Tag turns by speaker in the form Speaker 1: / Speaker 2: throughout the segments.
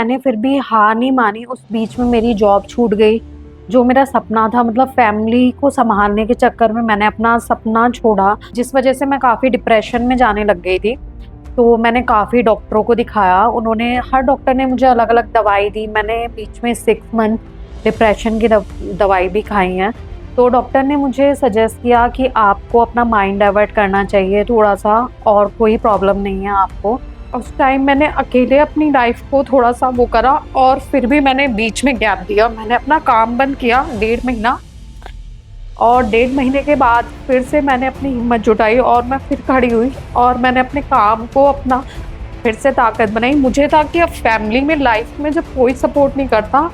Speaker 1: मैंने फिर भी हार नहीं मानी, उस बीच में मेरी जॉब छूट गई। जो मेरा सपना था, मतलब फैमिली को सँभालने के चक्कर में मैंने अपना सपना छोड़ा, जिस वज़ह से मैं काफ़ी डिप्रेशन में जाने लग गई थी। तो मैंने काफ़ी डॉक्टरों को दिखाया, उन्होंने हर डॉक्टर ने मुझे अलग-अलग दवाई दी। मैंने बीच में 6 मंथ डिप्रेशन की दवाई भी खाई है। तो डॉक्टर ने मुझे सजेस्ट किया कि आपको अपना माइंड डाइवर्ट करना चाहिए थोड़ा-सा, और कोई प्रॉब्लम नहीं है आपको। उस टाइम मैंने अकेले अपनी लाइफ़ को थोड़ा-सा वो करा, और फिर भी मैंने बीच में गैप दिया। मैंने अपना काम बंद किया 1.5 महीना, और 1.5 महीने के बाद फिर से मैंने अपनी हिम्मत जुटाई और मैं फिर खड़ी हुई, और मैंने अपने काम को अपना फिर से ताकत बनाई। मुझे था कि अब फैमिली में, लाइफ़ में जब कोई सपोर्ट नहीं करता,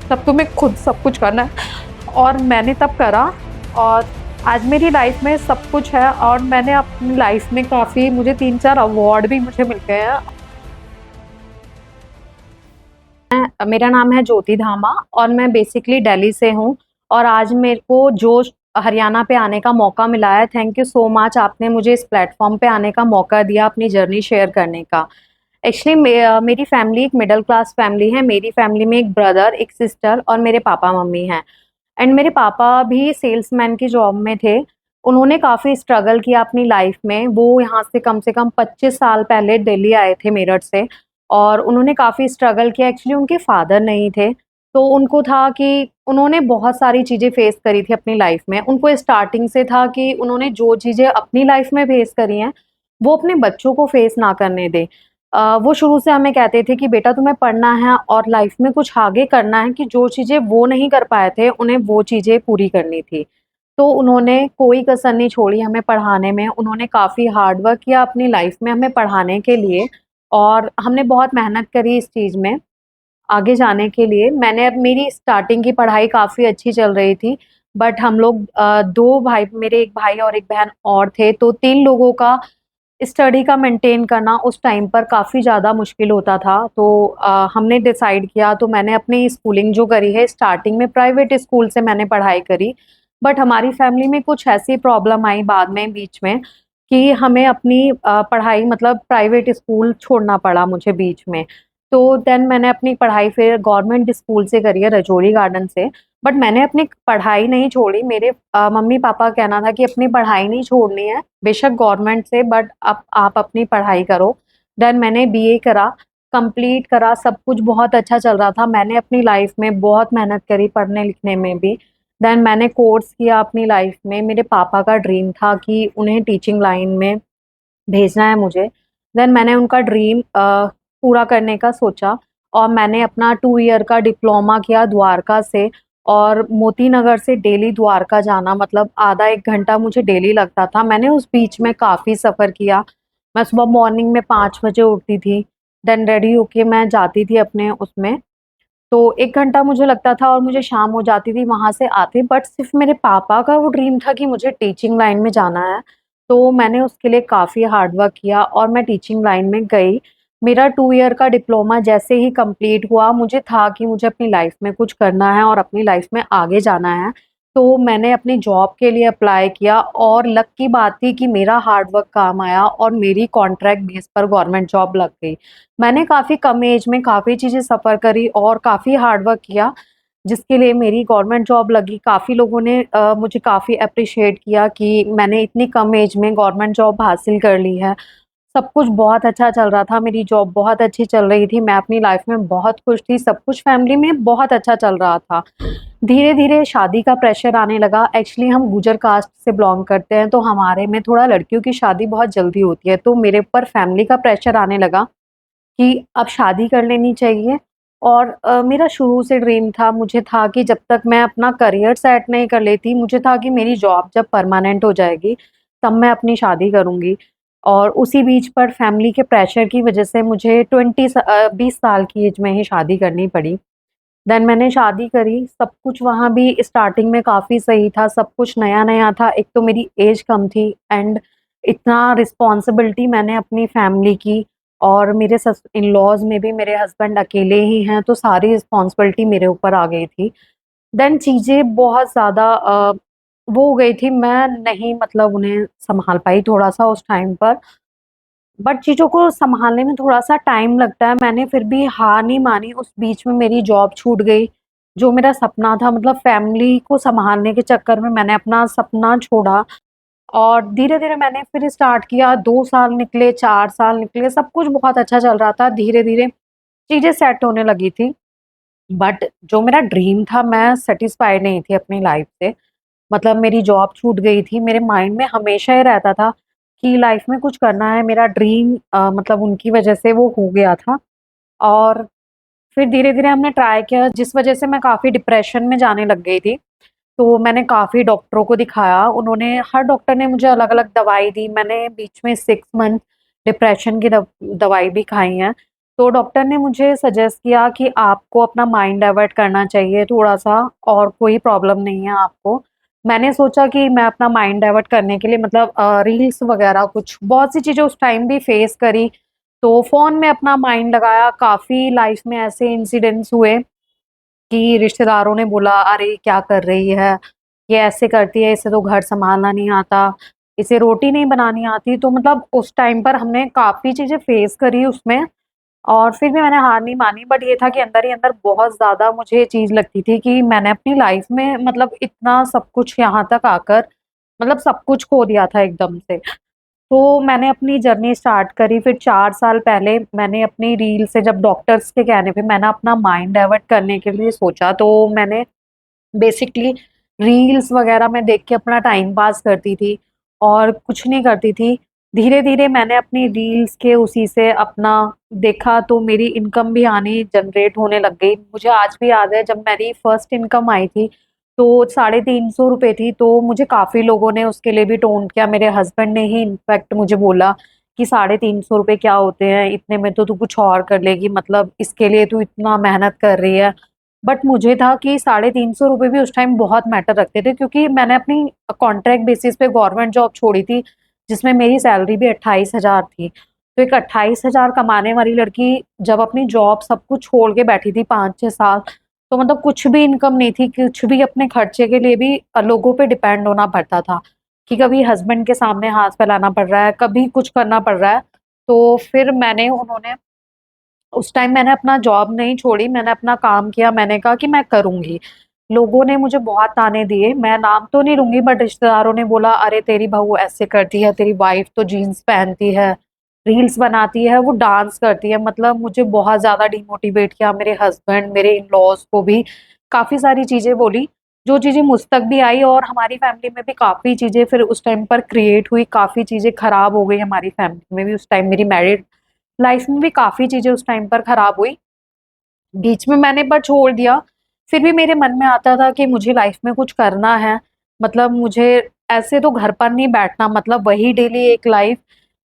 Speaker 1: तब तुम्हें खुद सब कुछ करना है, और मैंने तब करा। और आज मेरी लाइफ़ में सब कुछ है, और मैंने अपनी लाइफ़ में काफ़ी, मुझे 3-4 अवार्ड भी मुझे मिल गए हैं। मेरा नाम है ज्योति धामा, और मैं बेसिकली दिल्ली से हूँ, और आज मेरे को जो हरियाणा पे आने का मौका मिला है, थैंक यू सो मच, आपने मुझे इस प्लेटफ़ॉर्म पे आने का मौका दिया, अपनी जर्नी शेयर करने का। एक्चुअली मेरी फैमिली एक मिडल क्लास फैमिली है। मेरी फैमिली में एक ब्रदर, एक सिस्टर और मेरे पापा-मम्मी हैं। एंड मेरे पापा भी सेल्समैन की जॉब में थे। उन्होंने काफ़ी स्ट्रगल किया अपनी लाइफ़ में। वो यहाँ से कम 25 साल पहले दिल्ली आए थे मेरठ से, और उन्होंने काफ़ी स्ट्रगल किया। एक्चुअली उनके फादर नहीं थे, तो उनको था कि उन्होंने बहुत सारी चीज़ें फ़ेस करी थी अपनी लाइफ़ में। उनको स्टार्टिंग से था कि उन्होंने जो चीज़ें अपनी लाइफ़ में फ़ेस करी हैं, वो अपने बच्चों को फ़ेस ना करने दें। वो शुरू से हमें कहते थे कि बेटा तुम्हें पढ़ना है और लाइफ में कुछ आगे करना है, कि जो चीज़ें वो नहीं कर पाए थे, उन्हें वो चीज़ें पूरी करनी थी। तो उन्होंने कोई कसर नहीं छोड़ी हमें पढ़ाने में, उन्होंने काफ़ी हार्ड वर्क किया अपनी लाइफ में हमें पढ़ाने के लिए, और हमने बहुत मेहनत करी इस चीज़ में, आगे जाने के लिए। मैंने अब मेरी स्टार्टिंग की पढ़ाई काफ़ी अच्छी चल रही थी, बट हम लोग 2 भाई, मेरे 1 भाई और 1 बहन और थे, तो 3 लोगों का स्टडी का मेंटेन करना उस टाइम पर काफ़ी ज़्यादा मुश्किल होता था। तो हमने डिसाइड किया, तो मैंने अपनी स्कूलिंग जो करी है, स्टार्टिंग में प्राइवेट स्कूल से मैंने पढ़ाई करी। बट हमारी फैमिली में कुछ ऐसी प्रॉब्लम आई बाद में, बीच में, कि हमें अपनी पढ़ाई, मतलब प्राइवेट स्कूल छोड़ना पड़ा मुझे बीच में। तो देन मैंने अपनी पढ़ाई फिर गवर्नमेंट स्कूल से करी है, रजौरी गार्डन से। बट मैंने अपनी पढ़ाई नहीं छोड़ी। मेरे मम्मी-पापा का कहना था कि अपनी पढ़ाई नहीं छोड़नी है, बेशक गवर्नमेंट से, बट आप अपनी पढ़ाई करो। देन मैंने बीए करा, कंप्लीट करा, सब कुछ बहुत अच्छा चल रहा था। मैंने अपनी लाइफ़ में बहुत मेहनत करी पढ़ने-लिखने में भी। देन मैंने कोर्स किया अपनी लाइफ़ में। मेरे पापा का ड्रीम था कि उन्हें टीचिंग लाइन में भेजना है मुझे। देन मैंने उनका ड्रीम पूरा करने का सोचा, और मैंने अपना 2 ईयर का डिप्लोमा किया द्वारका से, और मोती नगर से डेली द्वारका जाना, मतलब आधा 1 घंटा मुझे डेली लगता था। मैंने उस बीच में काफ़ी सफ़र किया। मैं सुबह मॉर्निंग में 5 बजे उठती थी, देन रेडी होके मैं जाती थी अपने उसमें, तो 1 घंटा मुझे लगता था और मुझे शाम हो जाती थी वहाँ से आते। बट सिर्फ़ मेरे पापा का वो ड्रीम था कि मुझे टीचिंग लाइन में जाना है, तो मैंने उसके लिए काफ़ी हार्ड वर्क किया और मैं टीचिंग लाइन में गई। मेरा 2 ईयर का डिप्लोमा जैसे ही कंप्लीट हुआ, मुझे था कि मुझे अपनी लाइफ़ में कुछ करना है और अपनी लाइफ़ में आगे जाना है। तो मैंने अपनी जॉब के लिए अप्लाई किया, और लक की बात थी कि मेरा हार्ड वर्क काम आया और मेरी कॉन्ट्रैक्ट बेस पर गवर्नमेंट जॉब लग गई। मैंने काफ़ी कम एज में काफ़ी चीज़ें सफ़र करी और काफ़ी हार्ड वर्क किया, जिसके लिए मेरी गवर्नमेंट जॉब लगी। काफ़ी लोगों ने मुझे काफ़ी एप्रिशिएट किया कि मैंने इतनी कम एज में गवर्नमेंट जॉब हासिल कर ली है। सब कुछ बहुत अच्छा चल रहा था, मेरी जॉब बहुत अच्छी चल रही थी, मैं अपनी लाइफ़ में बहुत खुश थी, सब कुछ फैमिली में बहुत अच्छा चल रहा था। धीरे-धीरे शादी का प्रेशर आने लगा। एक्चुअली हम गुर्जर कास्ट से बिलॉन्ग करते हैं, तो हमारे में थोड़ा लड़कियों की शादी बहुत जल्दी होती है, तो मेरे ऊपर फैमिली का प्रेशर आने लगा कि अब शादी कर लेनी चाहिए। और मेरा शुरू से ड्रीम था, मुझे था कि जब तक मैं अपना करियर सेट नहीं कर लेती, मुझे था कि मेरी जॉब जब परमानेंट हो जाएगी, तब मैं अपनी शादी करूँगी। और उसी बीच पर फैमिली के प्रेशर की वज़ह से मुझे 20 साल की एज में ही शादी करनी पड़ी। देन मैंने शादी करी, सब कुछ वहाँ भी स्टार्टिंग में काफ़ी सही था, सब कुछ नया-नया था। एक तो मेरी एज कम थी, एंड इतना रिस्पॉन्सिबिलिटी मैंने अपनी फैमिली की, और मेरे सस इन-लॉज़ में भी मेरे हस्बैंड अकेले ही हैं, तो सारी रिस्पॉन्सिबिलिटी मेरे ऊपर आ गई थी। देन चीज़ें बहुत ज़्यादा वो हो गई थी, मैं नहीं, मतलब उन्हें सँभाल पाई थोड़ा-सा उस टाइम पर। बट चीज़ों को सँभालने में थोड़ा-सा टाइम लगता है। मैंने फिर भी हार नहीं मानी, उस बीच में मेरी जॉब छूट गई। जो मेरा सपना था, मतलब फैमिली को सँभालने के चक्कर में मैंने अपना सपना छोड़ा और धीरे-धीरे मैंने फिर स्टार्ट किया। 2 साल निकले, 4 साल निकले, सब कुछ बहुत अच्छा चल रहा था। धीरे-धीरे चीज़ें सेट होने लगी थी। बट जो मेरा ड्रीम था, मैं सैटिस्फाइड नहीं थी अपनी लाइफ़ से। मतलब मेरी जॉब छूट गई थी, मेरे माइंड में हमेशा ये रहता था कि लाइफ़ में कुछ करना है, मेरा ड्रीम मतलब उनकी वज़ह से वो हो गया था। और फिर धीरे-धीरे हमने ट्राई किया, जिस वज़ह से मैं काफ़ी डिप्रेशन में जाने लग गई थी। तो मैंने काफ़ी डॉक्टरों को दिखाया, उन्होंने हर डॉक्टर ने मुझे अलग-अलग दवाई दी। मैंने बीच में 6 मंथ डिप्रेशन की दवाई भी खाई है। तो डॉक्टर ने मुझे सजेस्ट किया कि आपको अपना माइंड डाइवर्ट करना चाहिए थोड़ा-सा, और कोई प्रॉब्लम नहीं है आपको। मैंने सोचा कि मैं अपना माइंड डाइवर्ट करने के लिए मतलब रील्स वगैरह कुछ बहुत सी चीज़ें उस टाइम भी फेस करी। तो फ़ोन में अपना माइंड लगाया, काफ़ी लाइफ़ में ऐसे इंसिडेंट्स हुए कि रिश्तेदारों ने बोला, "अरे! क्या कर रही है? ये ऐसे करती है, इसे तो घर सँभालना नहीं आता, इसे रोटी नहीं बनानी आती।" तो मतलब उस टाइम पर हमने काफ़ी चीज़ें फ़ेस करी उसमें, और फिर भी मैंने हार नहीं मानी। बट ये था कि अंदर ही अंदर बहुत ज़्यादा मुझे ये चीज़ लगती थी कि मैंने अपनी लाइफ़ में मतलब इतना सब कुछ यहाँ तक आकर मतलब सब कुछ खो दिया था एकदम से। तो मैंने अपनी जर्नी स्टार्ट करी, फिर 4 साल पहले मैंने अपनी रील से, जब डॉक्टर्स के कहने पे मैंने अपना माइंड डाइवर्ट करने के लिए सोचा, तो मैंने बेसिकली रील्स वगैरह मैं देख के अपना टाइम पास करती थी और कुछ नहीं करती थी। धीरे-धीरे मैंने अपनी रील्स के उसी से अपना देखा, तो मेरी इनकम भी आनी जनरेट होने लग गई। मुझे आज भी याद है, जब मेरी फर्स्ट इनकम आई थी, तो ₹350 थी, तो मुझे काफ़ी लोगों ने उसके लिए भी टोन्ट किया। मेरे हस्बैंड ने ही इनफैक्ट मुझे बोला कि ₹350 क्या होते हैं, इतने में तो तू कुछ और कर लेगी, मतलब इसके लिए तू इतना मेहनत कर रही है। बट मुझे था कि ₹350 भी उस टाइम बहुत मैटर रखते थे, क्योंकि मैंने अपनी कॉन्ट्रैक्ट बेसिस पे गवर्नमेंट जॉब छोड़ी थी, जिसमें मेरी सैलरी भी 28,000 थी। तो एक 28,000 कमाने वाली लड़की जब अपनी जॉब सब कुछ छोड़ के बैठी थी 5-6 साल, तो मतलब कुछ भी इनकम नहीं थी, कुछ भी अपने खर्चे के लिए भी लोगों पे डिपेंड होना पड़ता था, कि कभी हस्बैंड के सामने हाथ फैलाना पड़ रहा है, कभी कुछ करना पड़ रहा है। तो फिर उन्होंने उस टाइम मैंने अपना जॉब नहीं छोड़ी, मैंने अपना काम किया, मैंने कहा कि मैं करूँगी। लोगों ने मुझे बहुत ताने दिए, मैं नाम तो नहीं लूँगी, बट रिश्तेदारों ने बोला, "अरे! तेरी बहू ऐसे करती है, तेरी वाइफ़ तो जीन्स पहनती है, रील्स बनाती है, वो डांस करती है।" मतलब मुझे बहुत ज़्यादा डिमोटिवेट किया, मेरे हस्बैंड, मेरे इन-लॉज़ को भी काफ़ी सारी चीज़ें बोली, जो चीज़ें मुझ तक भी आई, और हमारी फैमिली में भी काफ़ी चीज़ें फिर उस टाइम पर क्रिएट हुई, काफ़ी चीज़ें खराब हो गई हमारी फैमिली में भी। उस टाइम मेरी मैरिड लाइफ में भी काफ़ी चीज़ें उस टाइम पर खराब हुई। बीच में मैंने पर छोड़ दिया, फिर भी मेरे मन में आता था कि मुझे लाइफ में कुछ करना है। मतलब मुझे ऐसे तो घर पर नहीं बैठना, मतलब वही डेली एक लाइफ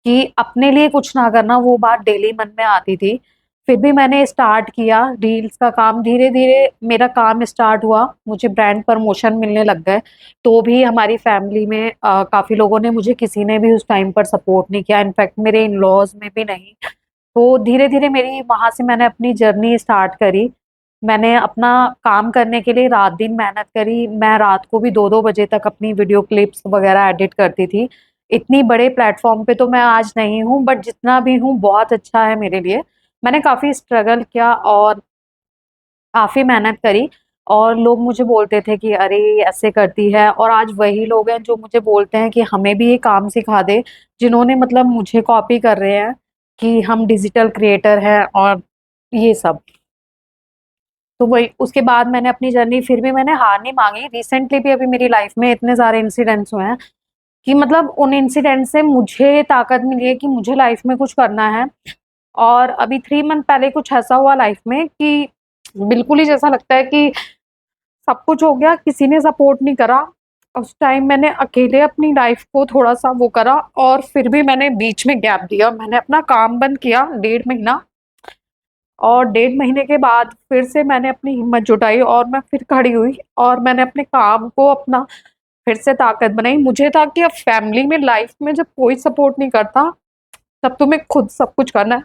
Speaker 1: कि अपने लिए कुछ ना करना, वो बात डेली मन में आती थी। फिर भी मैंने स्टार्ट किया रील्स का काम, धीरे-धीरे मेरा काम स्टार्ट हुआ, मुझे ब्रांड प्रमोशन मिलने लग गए। तो भी हमारी फैमिली में काफ़ी लोगों ने, मुझे किसी ने भी उस टाइम पर सपोर्ट नहीं किया, इनफैक्ट मेरे इन-लॉज़ में भी नहीं। तो धीरे-धीरे मेरी वहाँ से मैंने अपनी जर्नी स्टार्ट करी। मैंने अपना काम करने के लिए रात-दिन मेहनत करी। मैं रात को भी 2-2 बजे तक अपनी वीडियो क्लिप्स वगैरह एडिट करती थी। इतनी बड़े प्लेटफ़ॉर्म पे तो मैं आज नहीं हूँ, बट जितना भी हूँ बहुत अच्छा है मेरे लिए। मैंने काफ़ी स्ट्रगल किया और काफ़ी मेहनत करी, और लोग मुझे बोलते थे कि अरे! ये ऐसे करती है, और आज वही लोग हैं जो मुझे बोलते हैं कि हमें भी ये काम सिखा दे, जिन्होंने मतलब मुझे कॉपी कर रहे हैं कि हम डिजिटल क्रिएटर हैं और ये सब। तो वही उसके बाद मैंने अपनी जर्नी, फिर भी मैंने हार नहीं माँगी। रिसेंटली भी अभी मेरी लाइफ़ में इतने सारे इंसिडेंट्स हुए हैं कि मतलब उन इंसिडेंट से मुझे ताकत मिली है कि मुझे लाइफ़ में कुछ करना है। और अभी 3 मंथ पहले कुछ ऐसा हुआ लाइफ़ में कि बिल्कुल ही जैसा लगता है कि सब कुछ हो गया, किसी ने सपोर्ट नहीं करा। उस टाइम मैंने अकेले अपनी लाइफ़ को थोड़ा-सा वो करा, और फिर भी मैंने बीच में गैप दिया। मैंने अपना काम बंद किया 1.5 महीना, और 1.5 महीने के बाद फिर से मैंने अपनी हिम्मत जुटाई और मैं फिर खड़ी हुई, और मैंने अपने काम को अपना फिर से ताकत बनाई। मुझे था कि अब फैमिली में, लाइफ़ में जब कोई सपोर्ट नहीं करता, तब तुम्हें खुद सब कुछ करना है,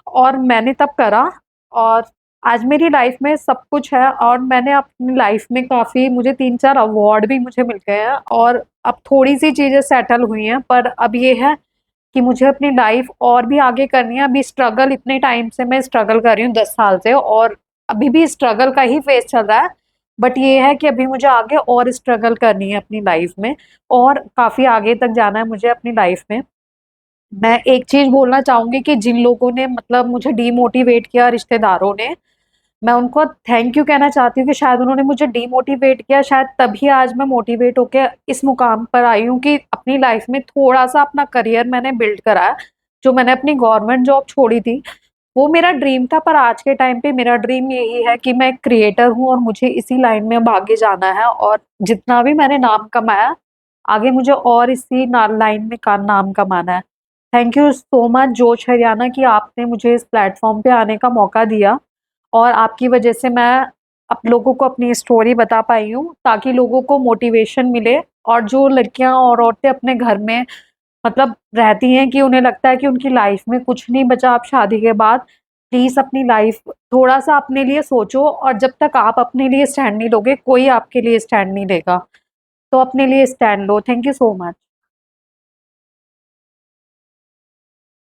Speaker 1: और मैंने तब करा, और आज मेरी लाइफ में सब कुछ है, और मैंने अपनी लाइफ में काफ़ी, मुझे 3-4 अवार्ड भी मुझे मिल गए हैं, और अब थोड़ी-सी चीज़ें सेटल हुई हैं, पर अब ये है कि मुझे अपनी लाइफ और भी आगे करनी है। अभी स्ट्रगल, इतने टाइम से मैं स्ट्रगल कर रही हूँ, 10 साल से, और अभी भी स्ट्रगल का ही फेस चल रहा है। बट ये है कि अभी मुझे आगे और स्ट्रगल करनी है अपनी लाइफ में, और काफी आगे तक जाना है मुझे अपनी लाइफ में। मैं एक चीज बोलना चाहूंगी कि जिन लोगों ने मतलब मुझे डीमोटिवेट किया, रिश्तेदारों ने, मैं उनको थैंक यू कहना चाहती हूँ कि शायद उन्होंने मुझे डीमोटिवेट किया, शायद तभी आज मैं मोटिवेट होकर इस मुकाम पर आई हूँ कि अपनी लाइफ में थोड़ा सा अपना करियर मैंने बिल्ड करा है। जो मैंने अपनी गवर्नमेंट जॉब छोड़ी थी, वो मेरा ड्रीम था, पर आज के टाइम पे मेरा ड्रीम यही है कि मैं क्रिएटर हूँ और मुझे इसी लाइन में अब आगे जाना है। और जितना भी मैंने नाम कमाया, आगे मुझे और इसी लाइन में का नाम कमाना है। थैंक यू सो मच जोश हरियाणा कि आपने मुझे इस प्लेटफॉर्म पे आने का मौका दिया, और आपकी वजह से मैं आप लोगों को अपनी स्टोरी बता पाई हूँ, ताकि लोगों को मोटिवेशन मिले। और जो लड़कियां और औरतें अपने घर में मतलब रहती हैं कि उन्हें लगता है कि उनकी लाइफ में कुछ नहीं बचा आप शादी के बाद, प्लीज अपनी लाइफ थोड़ा सा अपने लिए सोचो, और जब तक आप अपने लिए स्टैंड नहीं लोगे, कोई आपके लिए स्टैंड नहीं लेगा। तो अपने लिए stand low. Thank you so much.